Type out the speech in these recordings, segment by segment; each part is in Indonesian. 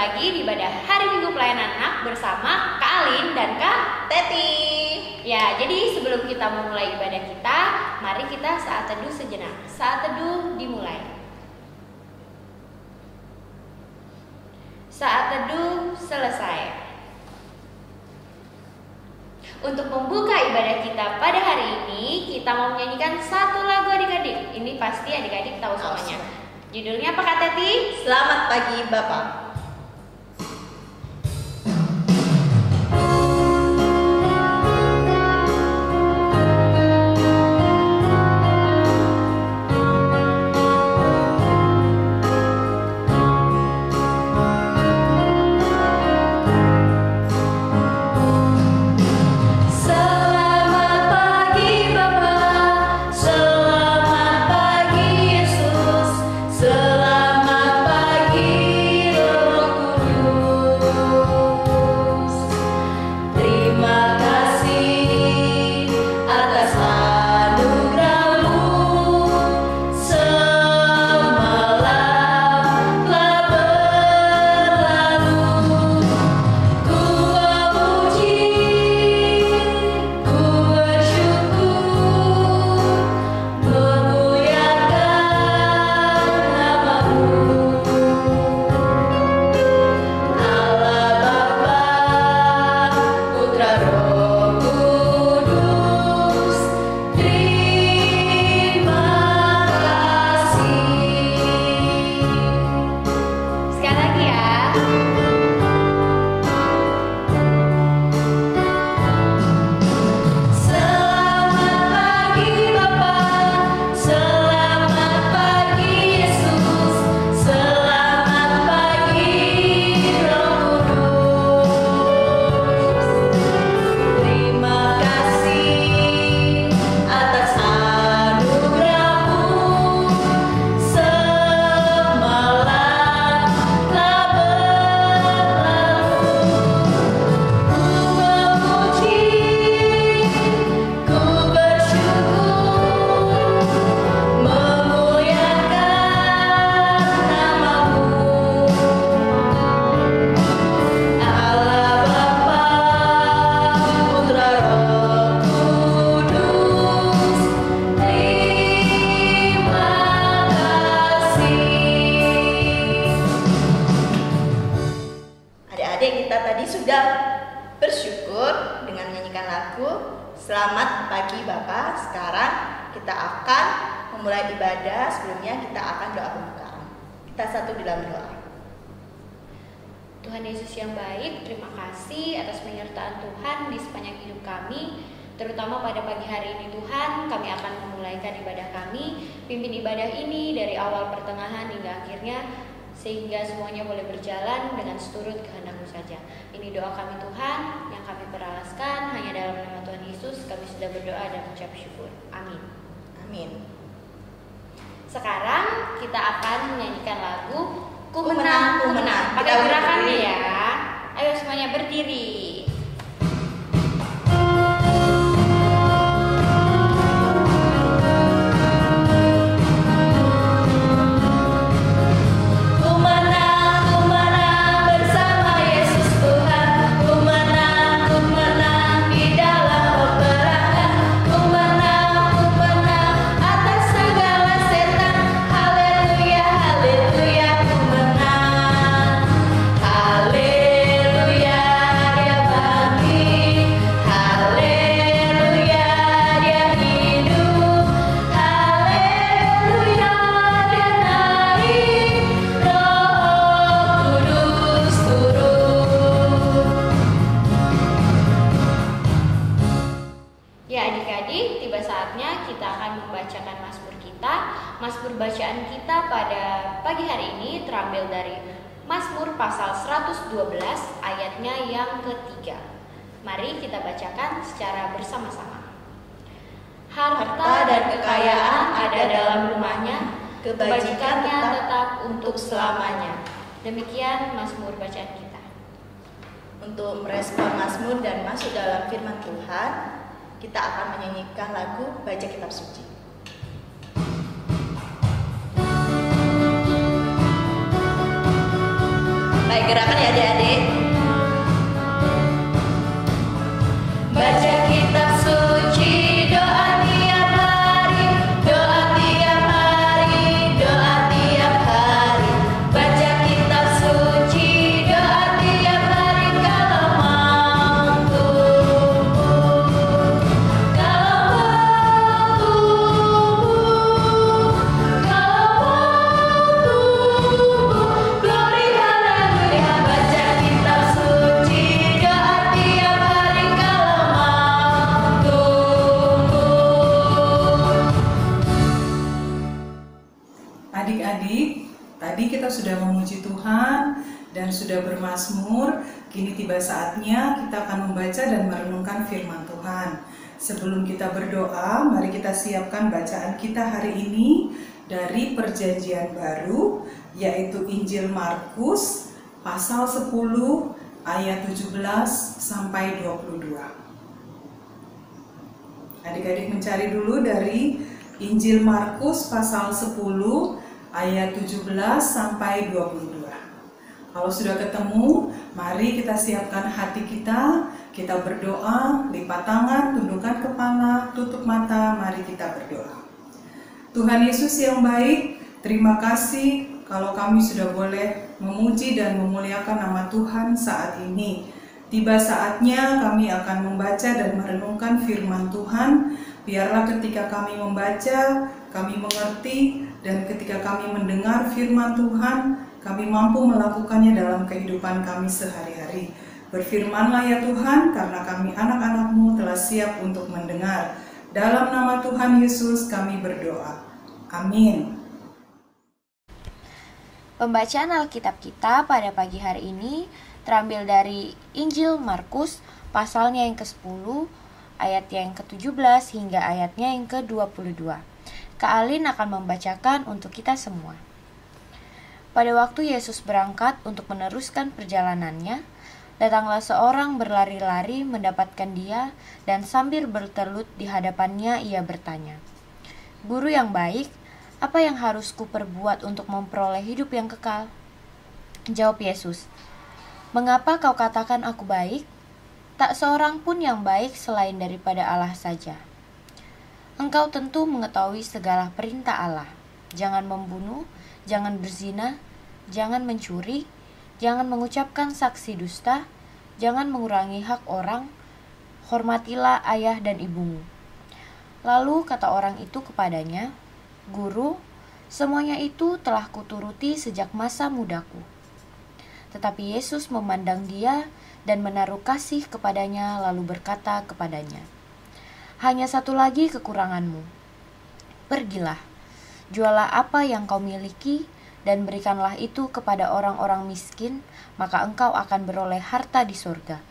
lagi di ibadah hari Minggu Pelayanan Anak bersama Kak Alin dan Kak Teti. Ya, jadi sebelum kita memulai ibadah kita, mari kita saat teduh sejenak. Saat teduh dimulai. Saat teduh selesai. Untuk membuka ibadah kita pada hari ini, kita mau menyanyikan satu lagu adik-adik. Ini pasti adik-adik tahu semuanya. Judulnya apa Kak Teti? Selamat pagi Bapak. Selamat pagi Bapak. Sekarang kita akan memulai ibadah. Sebelumnya kita akan doa pembukaan. Kita satu dalam doa. Tuhan Yesus yang baik, terima kasih atas penyertaan Tuhan di sepanjang hidup kami. Terutama pada pagi hari ini Tuhan, kami akan memulaikan ibadah kami. Pimpin ibadah ini dari awal pertengahan hingga akhirnya, sehingga semuanya boleh berjalan dengan seturut kehendak-Mu saja. Ini doa kami Tuhan, yang kami peralaskan hanya dalam nama Tuhan Yesus. Kami sudah berdoa dan mengucap syukur. Amin. Amin. Sekarang kita akan menyanyikan lagu Ku Ku Menang, Ku Menang, Menang. Ku Pakai Menang. gerakannya ya. Ayo semuanya berdiri. Mazmur bacaan kita pada pagi hari ini terambil dari Mazmur pasal 112 ayatnya yang ketiga. Mari kita bacakan secara bersama-sama. Harta dan kekayaan ada dalam rumahnya, kebajikannya tetap untuk selamanya. Demikian Mazmur bacaan kita. Untuk merespon Mazmur dan masuk dalam firman Tuhan, kita akan menyanyikan lagu Baca Kitab Suci. Baik, gerakan ya adik-adik. Baca kitab suci, doa tiap hari, doa tiap hari, doa tiap hari. Baca kitab suci, doa tiap hari kalau mau tumbuh, kalau mau tumbuh, glory haleluya. Baca kitab suci, doa tiap hari kalau mau tumbuh. Adik-adik, tadi kita sudah memuji Tuhan dan sudah bermazmur. Kini tiba saatnya kita akan membaca dan merenungkan firman Tuhan. Sebelum kita berdoa, mari kita siapkan bacaan kita hari ini dari Perjanjian Baru, yaitu Injil Markus pasal 10 ayat 17 sampai 22. Adik-adik mencari dulu dari Injil Markus pasal 10 ayat 17 sampai 22. Kalau sudah ketemu, mari kita siapkan hati kita berdoa, lipat tangan, tundukkan kepala, tutup mata, mari kita berdoa. Tuhan Yesus yang baik, terima kasih kalau kami sudah boleh memuji dan memuliakan nama Tuhan saat ini. Tiba saatnya kami akan membaca dan merenungkan firman Tuhan. Biarlah ketika kami membaca, kami mengerti, dan ketika kami mendengar firman Tuhan, kami mampu melakukannya dalam kehidupan kami sehari-hari. Berfirmanlah ya Tuhan, karena kami anak-anak-Mu telah siap untuk mendengar. Dalam nama Tuhan Yesus kami berdoa. Amin. Pembacaan Alkitab kita pada pagi hari ini terambil dari Injil Markus pasalnya yang ke-10, ayat yang ke-17 hingga ayatnya yang ke-22. Kak Alin akan membacakan untuk kita semua. Pada waktu Yesus berangkat untuk meneruskan perjalanannya, datanglah seorang berlari-lari mendapatkan dia dan sambil bertelut di hadapannya ia bertanya, "Guru yang baik, apa yang harus kuperbuat untuk memperoleh hidup yang kekal?" Jawab Yesus, "Mengapa kau katakan aku baik? Tak seorang pun yang baik selain daripada Allah saja. Engkau tentu mengetahui segala perintah Allah. Jangan membunuh, jangan berzina, jangan mencuri, jangan mengucapkan saksi dusta, jangan mengurangi hak orang, hormatilah ayah dan ibumu." Lalu kata orang itu kepadanya, "Guru, semuanya itu telah kuturuti sejak masa mudaku." Tetapi Yesus memandang dia dan menaruh kasih kepadanya lalu berkata kepadanya, "Hanya satu lagi kekuranganmu. Pergilah, jualah apa yang kau miliki dan berikanlah itu kepada orang-orang miskin, maka engkau akan beroleh harta di surga.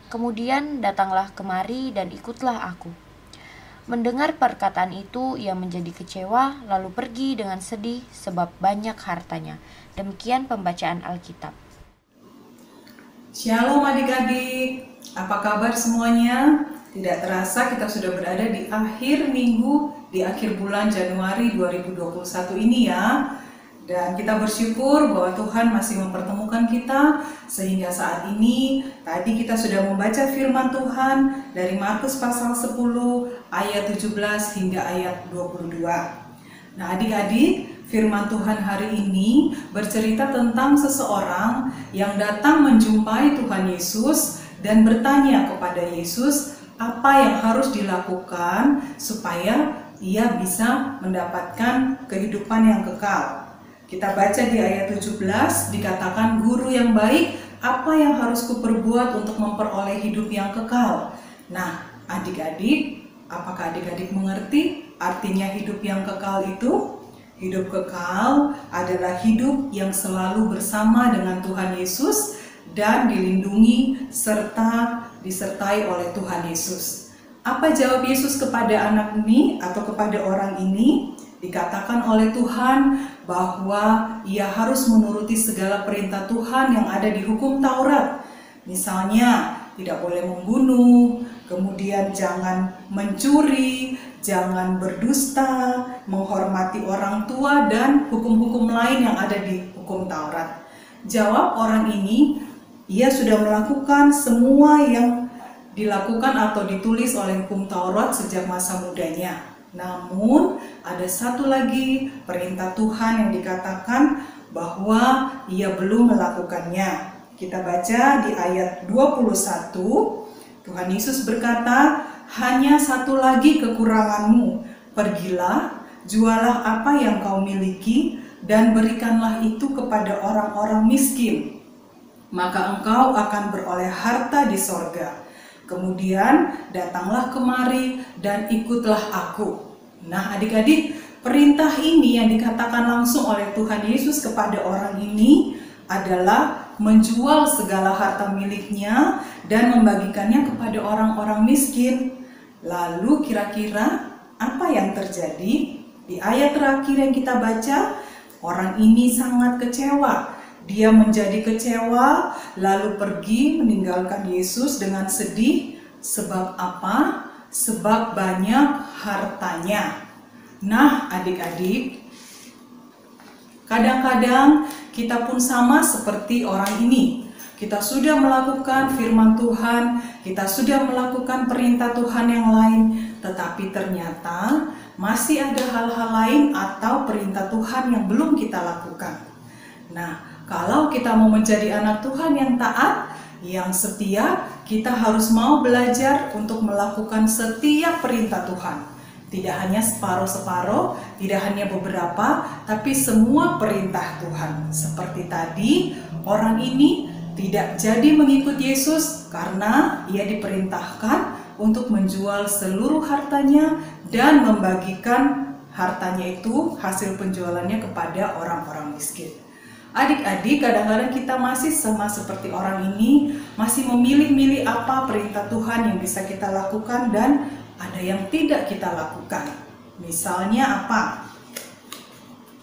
Kemudian datanglah kemari dan ikutlah aku." Mendengar perkataan itu, ia menjadi kecewa, lalu pergi dengan sedih sebab banyak hartanya. Demikian pembacaan Alkitab. Shalom adik-adik, apa kabar semuanya? Tidak terasa kita sudah berada di akhir minggu, di akhir bulan Januari 2021 ini ya. Dan kita bersyukur bahwa Tuhan masih mempertemukan kita sehingga saat ini tadi kita sudah membaca firman Tuhan dari Markus pasal 10 ayat 17 hingga ayat 22. Nah adik-adik, firman Tuhan hari ini bercerita tentang seseorang yang datang menjumpai Tuhan Yesus dan bertanya kepada Yesus apa yang harus dilakukan supaya ia bisa mendapatkan kehidupan yang kekal. Kita baca di ayat 17, dikatakan, "Guru yang baik, apa yang harus kuperbuat untuk memperoleh hidup yang kekal?" Nah, adik-adik, apakah adik-adik mengerti artinya hidup yang kekal itu? Hidup kekal adalah hidup yang selalu bersama dengan Tuhan Yesus dan dilindungi serta disertai oleh Tuhan Yesus. Apa jawab Yesus kepada anak ini atau kepada orang ini? Dikatakan oleh Tuhan bahwa ia harus menuruti segala perintah Tuhan yang ada di hukum Taurat. Misalnya, tidak boleh membunuh, kemudian jangan mencuri, jangan berdusta, menghormati orang tua, dan hukum-hukum lain yang ada di hukum Taurat. Jawab orang ini, ia sudah melakukan semua yang dilakukan atau ditulis oleh hukum Taurat sejak masa mudanya. Namun ada satu lagi perintah Tuhan yang dikatakan bahwa ia belum melakukannya. Kita baca di ayat 21, Tuhan Yesus berkata, hanya satu lagi kekuranganmu, pergilah, jualah apa yang kau miliki, dan berikanlah itu kepada orang-orang miskin. Maka engkau akan beroleh harta di sorga. Kemudian datanglah kemari dan ikutlah aku. Nah adik-adik, perintah ini yang dikatakan langsung oleh Tuhan Yesus kepada orang ini adalah menjual segala harta miliknya dan membagikannya kepada orang-orang miskin. Lalu kira-kira apa yang terjadi? Di ayat terakhir yang kita baca, orang ini sangat kecewa. Dia menjadi kecewa, lalu pergi meninggalkan Yesus dengan sedih. Sebab apa? Sebab banyak hartanya. Nah, adik-adik, kadang-kadang kita pun sama seperti orang ini. Kita sudah melakukan firman Tuhan, kita sudah melakukan perintah Tuhan yang lain, tetapi ternyata masih ada hal-hal lain atau perintah Tuhan yang belum kita lakukan. Nah, kalau kita mau menjadi anak Tuhan yang taat, yang setia, kita harus mau belajar untuk melakukan setiap perintah Tuhan. Tidak hanya separuh-separuh, tidak hanya beberapa, tapi semua perintah Tuhan. Seperti tadi, orang ini tidak jadi mengikut Yesus karena ia diperintahkan untuk menjual seluruh hartanya dan membagikan hartanya itu, hasil penjualannya kepada orang-orang miskin. Adik-adik, kadang-kadang kita masih sama seperti orang ini, masih memilih-milih apa perintah Tuhan yang bisa kita lakukan dan ada yang tidak kita lakukan. Misalnya apa?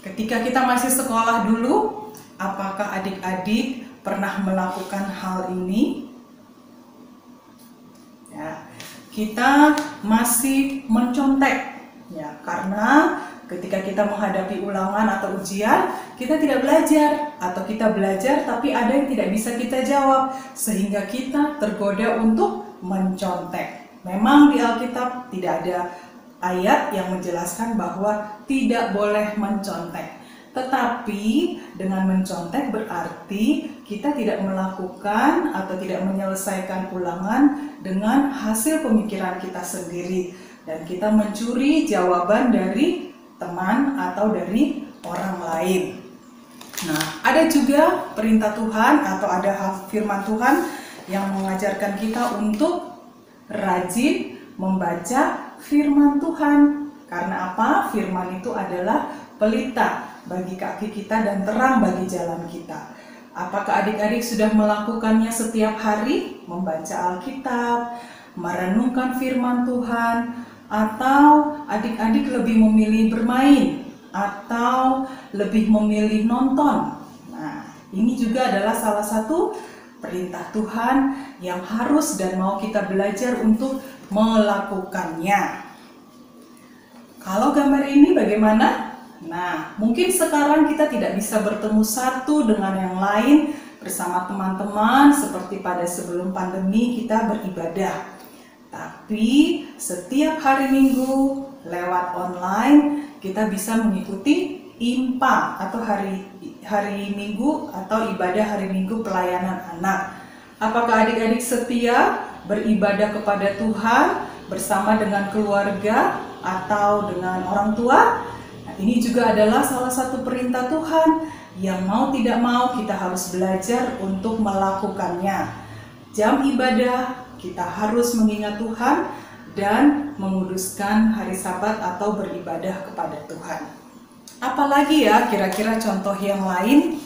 Ketika kita masih sekolah dulu, apakah adik-adik pernah melakukan hal ini? Ya, kita masih mencontek, ya, karena ketika kita menghadapi ulangan atau ujian, kita tidak belajar, atau kita belajar tapi ada yang tidak bisa kita jawab, sehingga kita tergoda untuk mencontek. Memang di Alkitab tidak ada ayat yang menjelaskan bahwa tidak boleh mencontek. Tetapi dengan mencontek berarti kita tidak melakukan atau tidak menyelesaikan ulangan dengan hasil pemikiran kita sendiri. Dan kita mencuri jawaban dari teman atau dari orang lain. Nah, ada juga perintah Tuhan atau ada firman Tuhan yang mengajarkan kita untuk rajin membaca firman Tuhan. Karena apa? Firman itu adalah pelita bagi kaki kita dan terang bagi jalan kita. Apakah adik-adik sudah melakukannya setiap hari? Membaca Alkitab, merenungkan firman Tuhan, atau adik-adik lebih memilih bermain, atau lebih memilih nonton. Nah, ini juga adalah salah satu perintah Tuhan yang harus dan mau kita belajar untuk melakukannya. Kalau gambar ini bagaimana? Nah, mungkin sekarang kita tidak bisa bertemu satu dengan yang lain bersama teman-teman seperti pada sebelum pandemi kita beribadah. Tapi setiap hari Minggu lewat online kita bisa mengikuti IMPA atau hari Minggu atau ibadah hari Minggu pelayanan anak. Apakah adik-adik setia beribadah kepada Tuhan bersama dengan keluarga atau dengan orang tua? Nah, ini juga adalah salah satu perintah Tuhan yang mau tidak mau kita harus belajar untuk melakukannya. Jam ibadah kita harus mengingat Tuhan dan menguduskan hari Sabat atau beribadah kepada Tuhan. Apalagi ya kira-kira contoh yang lain?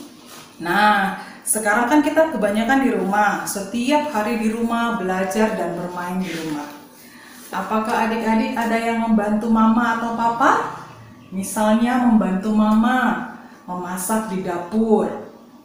Nah, sekarang kan kita kebanyakan di rumah, setiap hari di rumah belajar dan bermain di rumah. Apakah adik-adik ada yang membantu mama atau papa? Misalnya membantu mama memasak di dapur.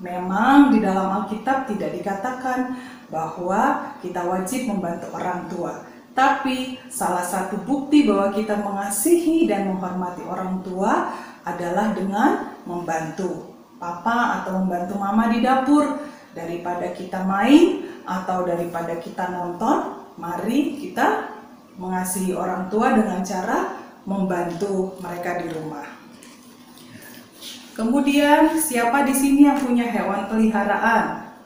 Memang di dalam Alkitab tidak dikatakan bahwa kita wajib membantu orang tua. Tapi salah satu bukti bahwa kita mengasihi dan menghormati orang tua adalah dengan membantu. papa atau membantu mama di dapur. Daripada kita main atau daripada kita nonton, mari kita mengasihi orang tua dengan cara membantu mereka di rumah. Kemudian, siapa di sini yang punya hewan peliharaan?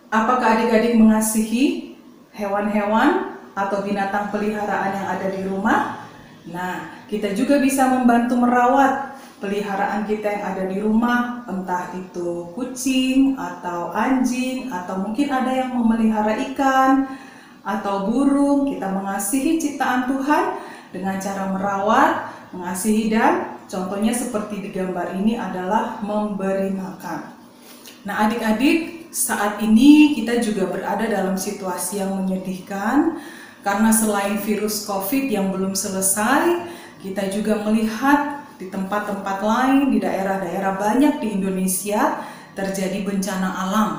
Apakah adik-adik mengasihi hewan-hewan atau binatang peliharaan yang ada di rumah? Nah, kita juga bisa membantu merawat peliharaan kita yang ada di rumah, entah itu kucing atau anjing, atau mungkin ada yang memelihara ikan atau burung. Kita mengasihi ciptaan Tuhan dengan cara merawat, mengasihi, dan contohnya seperti di gambar ini adalah memberi makan. Nah, adik-adik, saat ini kita juga berada dalam situasi yang menyedihkan karena selain virus COVID yang belum selesai, kita juga melihat di tempat-tempat lain, di daerah-daerah banyak di Indonesia terjadi bencana alam.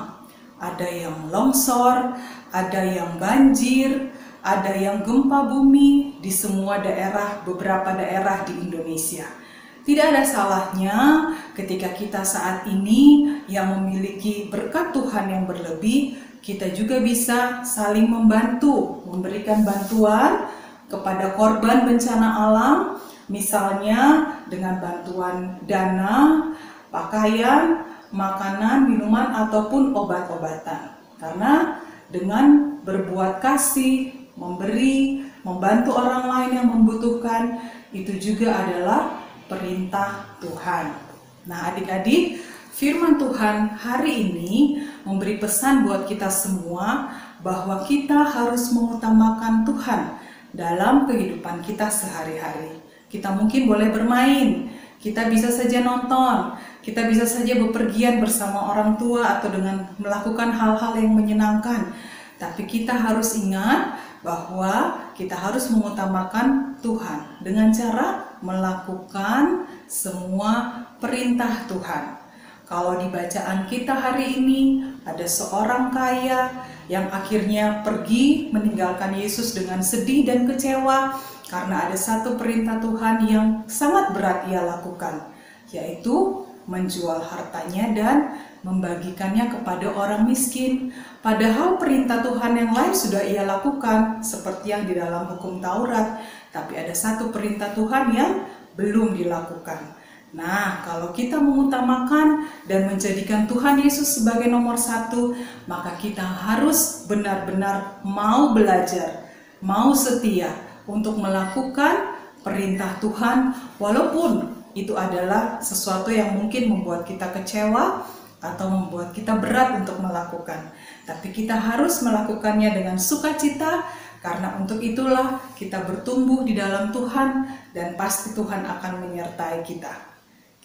Ada yang longsor, ada yang banjir, ada yang gempa bumi di semua daerah, beberapa daerah di Indonesia. Tidak ada salahnya ketika kita saat ini yang memiliki berkat Tuhan yang berlebih, kita juga bisa saling membantu, memberikan bantuan kepada korban bencana alam, misalnya dengan bantuan dana, pakaian, makanan, minuman, ataupun obat-obatan. Karena dengan berbuat kasih, memberi, membantu orang lain yang membutuhkan, itu juga adalah perintah Tuhan. Nah, adik-adik, firman Tuhan hari ini memberi pesan buat kita semua bahwa kita harus mengutamakan Tuhan dalam kehidupan kita sehari-hari. Kita mungkin boleh bermain, kita bisa saja nonton, kita bisa saja bepergian bersama orang tua atau dengan melakukan hal-hal yang menyenangkan. Tapi kita harus ingat bahwa kita harus mengutamakan Tuhan dengan cara melakukan semua perintah Tuhan. Kalau di bacaan kita hari ini ada seorang kaya yang akhirnya pergi meninggalkan Yesus dengan sedih dan kecewa karena ada satu perintah Tuhan yang sangat berat ia lakukan, yaitu menjual hartanya dan membagikannya kepada orang miskin. Padahal perintah Tuhan yang lain sudah ia lakukan, seperti yang di dalam hukum Taurat. Tapi ada satu perintah Tuhan yang belum dilakukan. Nah, kalau kita mengutamakan dan menjadikan Tuhan Yesus sebagai nomor satu, maka kita harus benar-benar mau belajar, mau setia untuk melakukan perintah Tuhan, walaupun itu adalah sesuatu yang mungkin membuat kita kecewa atau membuat kita berat untuk melakukan. Tapi kita harus melakukannya dengan sukacita, karena untuk itulah kita bertumbuh di dalam Tuhan dan pasti Tuhan akan menyertai kita.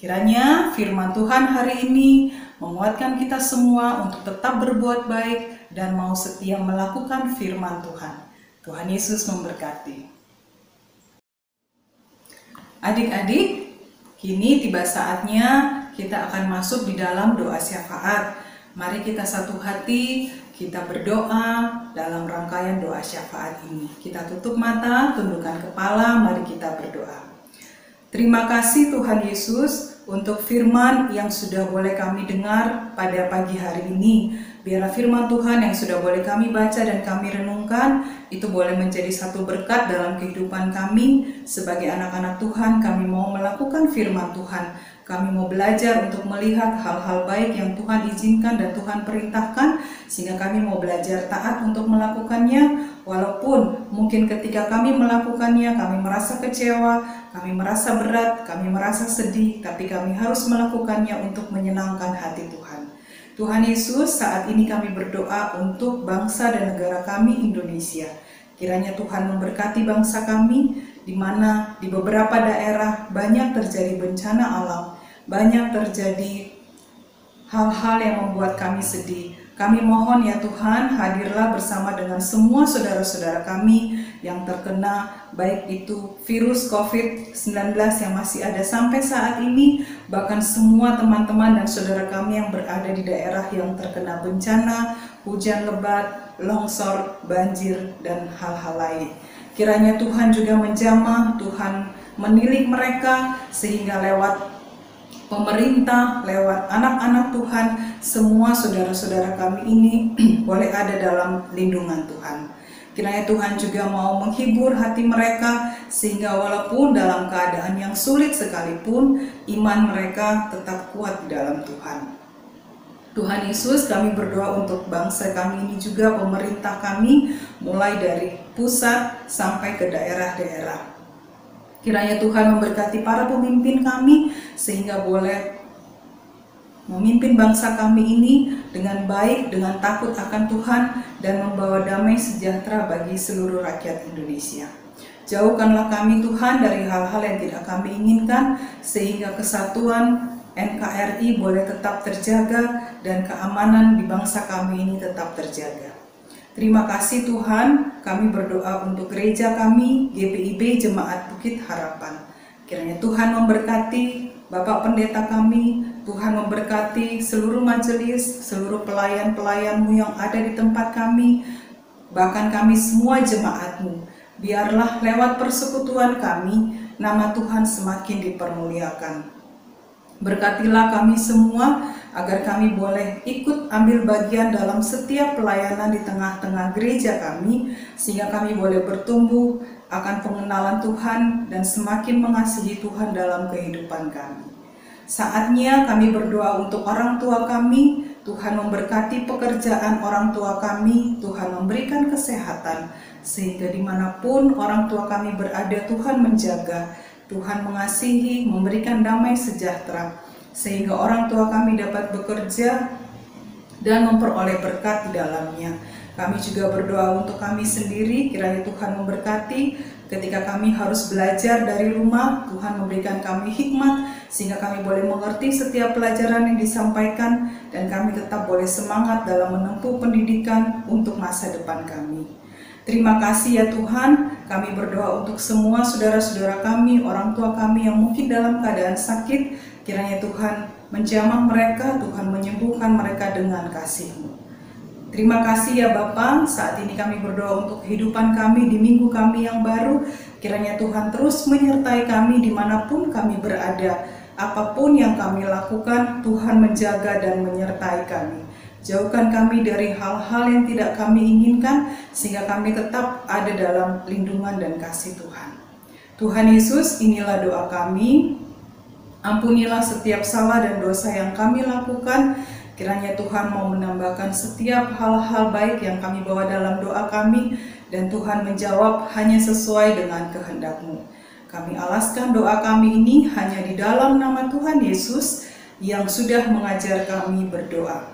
Kiranya firman Tuhan hari ini menguatkan kita semua untuk tetap berbuat baik dan mau setia melakukan firman Tuhan. Tuhan Yesus memberkati. Adik-adik, kini tiba saatnya kita akan masuk di dalam doa syafaat. Mari kita satu hati, kita berdoa dalam rangkaian doa syafaat ini. Kita tutup mata, tundukkan kepala, mari kita berdoa. Terima kasih Tuhan Yesus untuk firman yang sudah boleh kami dengar pada pagi hari ini. Biarlah firman Tuhan yang sudah boleh kami baca dan kami renungkan, itu boleh menjadi satu berkat dalam kehidupan kami. Sebagai anak-anak Tuhan, kami mau melakukan firman Tuhan. Kami mau belajar untuk melihat hal-hal baik yang Tuhan izinkan dan Tuhan perintahkan, sehingga kami mau belajar taat untuk melakukannya. Walaupun mungkin ketika kami melakukannya, kami merasa kecewa, kami merasa berat, kami merasa sedih, tapi kami harus melakukannya untuk menyenangkan hati Tuhan. Tuhan Yesus, saat ini kami berdoa untuk bangsa dan negara kami Indonesia. Kiranya Tuhan memberkati bangsa kami, di mana di beberapa daerah banyak terjadi bencana alam, banyak terjadi hal-hal yang membuat kami sedih. Kami mohon ya Tuhan, hadirlah bersama dengan semua saudara-saudara kami yang terkena baik itu virus COVID-19 yang masih ada sampai saat ini, bahkan semua teman-teman dan saudara kami yang berada di daerah yang terkena bencana, hujan lebat, longsor, banjir, dan hal-hal lain. Kiranya Tuhan juga menjamah, Tuhan menilik mereka sehingga lewat pemerintah, lewat anak-anak Tuhan, semua saudara-saudara kami ini boleh ada dalam lindungan Tuhan. Kiranya Tuhan juga mau menghibur hati mereka, sehingga walaupun dalam keadaan yang sulit sekalipun, iman mereka tetap kuat di dalam Tuhan. Tuhan Yesus, kami berdoa untuk bangsa kami ini juga, pemerintah kami, mulai dari pusat sampai ke daerah-daerah. Kiranya Tuhan memberkati para pemimpin kami sehingga boleh memimpin bangsa kami ini dengan baik, dengan takut akan Tuhan, dan membawa damai sejahtera bagi seluruh rakyat Indonesia. Jauhkanlah kami Tuhan dari hal-hal yang tidak kami inginkan, sehingga kesatuan NKRI boleh tetap terjaga dan keamanan di bangsa kami ini tetap terjaga. Terima kasih Tuhan, kami berdoa untuk gereja kami, GPIB Jemaat Bukit Harapan. Kiranya Tuhan memberkati Bapak Pendeta kami, Tuhan memberkati seluruh majelis, seluruh pelayan-pelayan-Mu yang ada di tempat kami, bahkan kami semua jemaat-Mu. Biarlah lewat persekutuan kami, nama Tuhan semakin dipermuliakan. Berkatilah kami semua agar kami boleh ikut ambil bagian dalam setiap pelayanan di tengah-tengah gereja kami, sehingga kami boleh bertumbuh akan pengenalan Tuhan dan semakin mengasihi Tuhan dalam kehidupan kami. Saatnya kami berdoa untuk orang tua kami, Tuhan memberkati pekerjaan orang tua kami, Tuhan memberikan kesehatan, sehingga dimanapun orang tua kami berada, Tuhan menjaga, Tuhan mengasihi, memberikan damai sejahtera, sehingga orang tua kami dapat bekerja dan memperoleh berkat di dalamnya. Kami juga berdoa untuk kami sendiri, kiranya Tuhan memberkati ketika kami harus belajar dari rumah, Tuhan memberikan kami hikmat, sehingga kami boleh mengerti setiap pelajaran yang disampaikan, dan kami tetap boleh semangat dalam menempuh pendidikan untuk masa depan kami. Terima kasih ya Tuhan, kami berdoa untuk semua saudara-saudara kami, orang tua kami yang mungkin dalam keadaan sakit, kiranya Tuhan menjamah mereka, Tuhan menyembuhkan mereka dengan kasih-Mu. Terima kasih ya Bapa, saat ini kami berdoa untuk kehidupan kami di minggu kami yang baru, kiranya Tuhan terus menyertai kami dimanapun kami berada, apapun yang kami lakukan, Tuhan menjaga dan menyertai kami. Jauhkan kami dari hal-hal yang tidak kami inginkan, sehingga kami tetap ada dalam lindungan dan kasih Tuhan. Tuhan Yesus, inilah doa kami. Ampunilah setiap salah dan dosa yang kami lakukan. Kiranya Tuhan mau menambahkan setiap hal-hal baik yang kami bawa dalam doa kami, dan Tuhan menjawab hanya sesuai dengan kehendak-Mu. Kami alaskan doa kami ini hanya di dalam nama Tuhan Yesus yang sudah mengajar kami berdoa.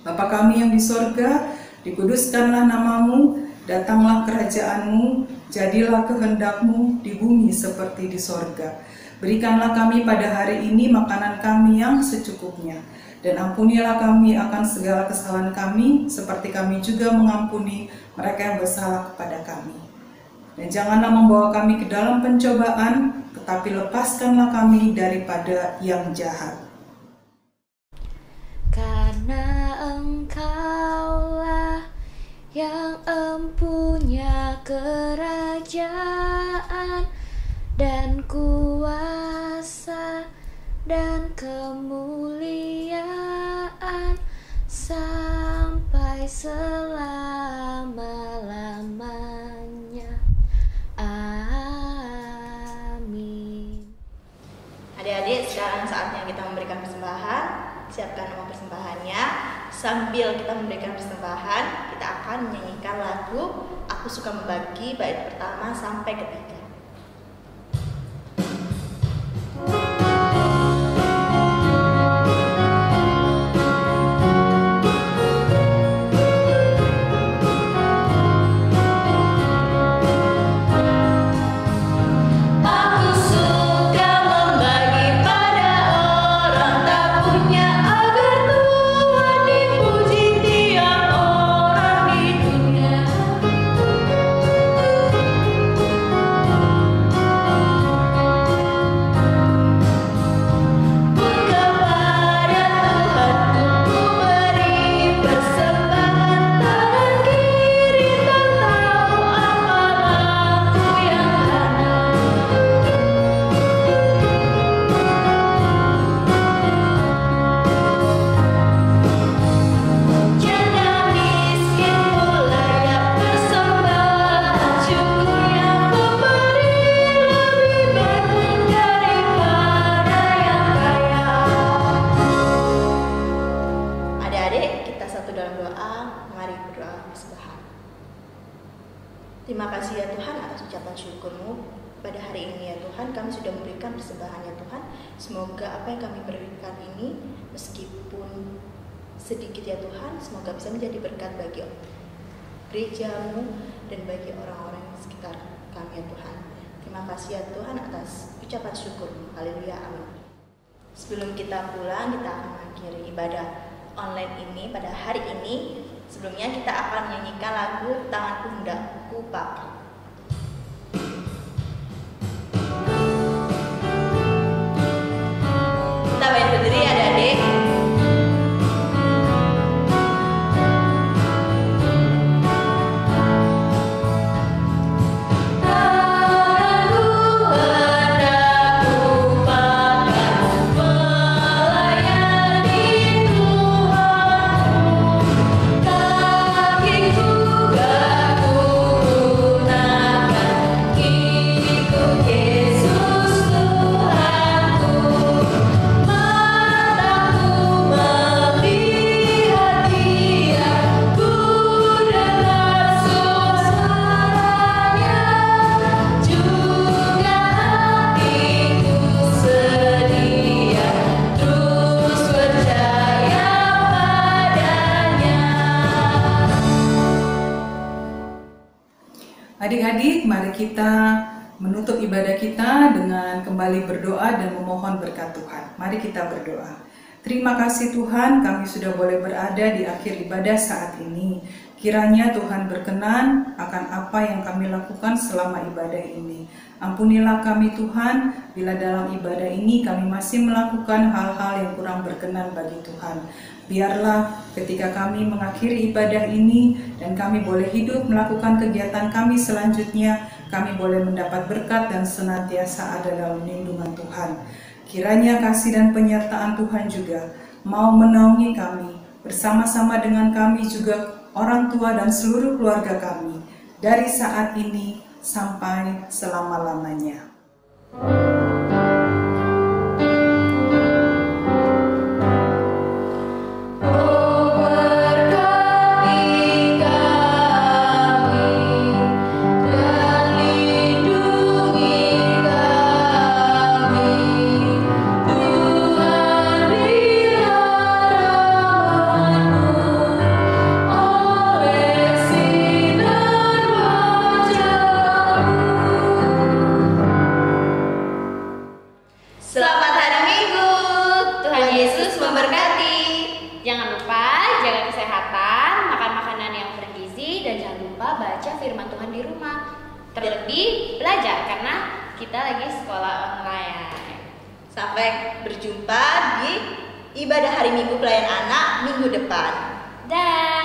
Bapa kami yang di sorga, dikuduskanlah nama-Mu, datanglah kerajaan-Mu, jadilah kehendak-Mu di bumi seperti di sorga. Berikanlah kami pada hari ini makanan kami yang secukupnya, dan ampunilah kami akan segala kesalahan kami, seperti kami juga mengampuni mereka yang bersalah kepada kami. Dan janganlah membawa kami ke dalam pencobaan, tetapi lepaskanlah kami daripada yang jahat. Karena Engkaulah yang empunya kerajaan dan kuasa dan kemuliaan sampai selama-lamanya. Amin. Adik-adik, sekarang saatnya kita memberikan persembahan. Siapkan nama persembahannya. Sambil kita memberikan persembahan, kita akan menyanyikan lagu Aku Suka Membagi bait pertama sampai ketiga. Aku bersatu dalam doa. Mari berdoa persembahan. Terima kasih ya Tuhan atas ucapan syukur-Mu pada hari ini ya Tuhan. Kami sudah memberikan persembahan ya Tuhan. Semoga apa yang kami berikan ini meskipun sedikit ya Tuhan, semoga bisa menjadi berkat bagi gereja-Mu dan bagi orang-orang di sekitar kami ya Tuhan. Terima kasih ya Tuhan atas ucapan syukur-Mu. Haleluya, amin. Sebelum kita pulang, kita akan mengakhiri ibadah online ini pada hari ini. Sebelumnya kita akan menyanyikan lagu Tangan Pundakku Papi. Kita main berdiri adik-adik. Adik-adik, mari kita menutup ibadah kita dengan kembali berdoa dan memohon berkat Tuhan. Mari kita berdoa. Terima kasih Tuhan, kami sudah boleh berada di akhir ibadah saat ini. Kiranya Tuhan berkenan akan apa yang kami lakukan selama ibadah ini. Ampunilah kami Tuhan, bila dalam ibadah ini kami masih melakukan hal-hal yang kurang berkenan bagi Tuhan. Biarlah ketika kami mengakhiri ibadah ini dan kami boleh hidup melakukan kegiatan kami selanjutnya, kami boleh mendapat berkat dan senantiasa ada dalam lindungan Tuhan. Kiranya kasih dan penyertaan Tuhan juga mau menaungi kami, bersama-sama dengan kami juga orang tua dan seluruh keluarga kami, dari saat ini sampai selama-lamanya. Selamat hari Minggu. Tuhan Yesus memberkati. Jangan lupa jaga kesehatan, makan makanan yang bergizi, dan jangan lupa baca firman Tuhan di rumah. Terlebih belajar karena kita lagi sekolah online. Sampai berjumpa di ibadah hari Minggu pelayan anak minggu depan. Dah.